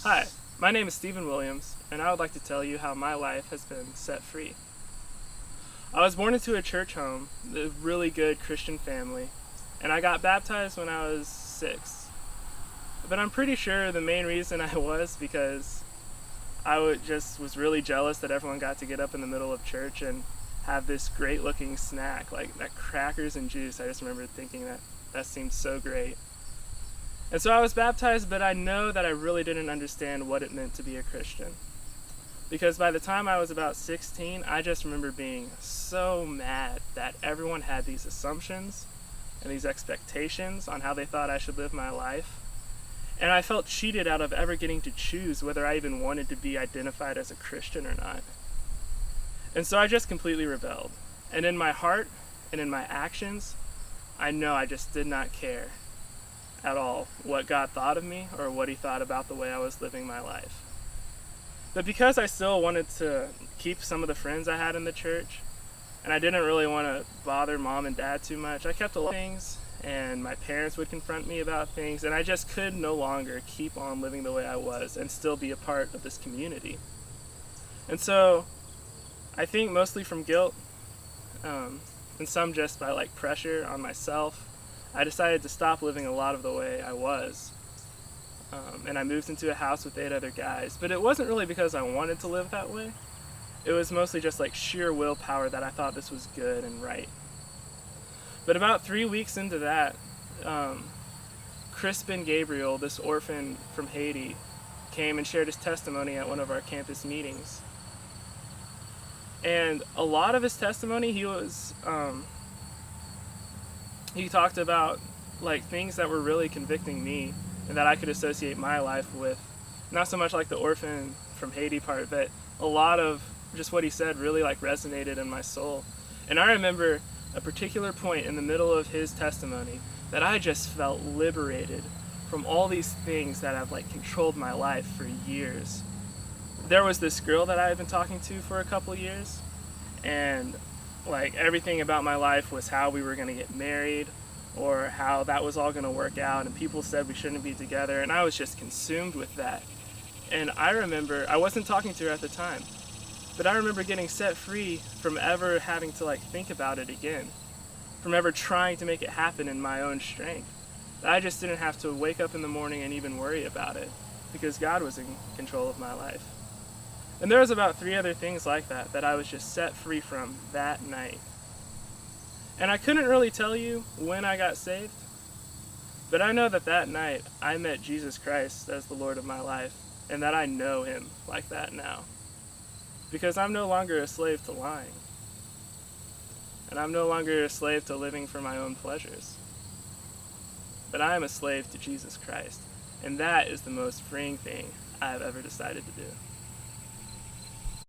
Hi, my name is Stephen Williams, and I would like to tell you how my life has been set free. I was born into a church home, a really good Christian family, and I got baptized when I was 6. But I'm pretty sure the main reason I was because just was really jealous that everyone got to get up in the middle of church and have this great looking snack like that crackers and juice. I just remember thinking that seemed so great. And so I was baptized, but I know that I really didn't understand what it meant to be a Christian. Because by the time I was about 16, I just remember being so mad that everyone had these assumptions and these expectations on how they thought I should live my life. And I felt cheated out of ever getting to choose whether I even wanted to be identified as a Christian or not. And so I just completely rebelled. And in my heart and in my actions, I know I just did not care at all what God thought of me or what he thought about the way I was living my life. But because I still wanted to keep some of the friends I had in the church, and I didn't really want to bother mom and dad too much, I kept a lot of things, and my parents would confront me about things, and I just could no longer keep on living the way I was and still be a part of this community. And so I think mostly from guilt, and some just by like pressure on myself, I decided to stop living a lot of the way I was. And I moved into a house with 8 other guys. But it wasn't really because I wanted to live that way. It was mostly just like sheer willpower that I thought this was good and right. But about 3 weeks into that, Crispin Gabriel, this orphan from Haiti, came and shared his testimony at one of our campus meetings. And a lot of his testimony, he talked about like things that were really convicting me and that I could associate my life with. Not so much like the orphan from Haiti part, but a lot of just what he said really like resonated in my soul. And I remember a particular point in the middle of his testimony that I just felt liberated from all these things that have like controlled my life for years. There was this girl that I had been talking to for a couple years, and like everything about my life was how we were going to get married or how that was all going to work out, and people said we shouldn't be together, and I was just consumed with that. And I remember I wasn't talking to her at the time, but I remember getting set free from ever having to like think about it again, from ever trying to make it happen in my own strength. I just didn't have to wake up in the morning and even worry about it because God was in control of my life. And there was about 3 other things like that I was just set free from that night. And I couldn't really tell you when I got saved, but I know that night I met Jesus Christ as the Lord of my life, and that I know him like that now. Because I'm no longer a slave to lying, and I'm no longer a slave to living for my own pleasures, but I am a slave to Jesus Christ, and that is the most freeing thing I have ever decided to do.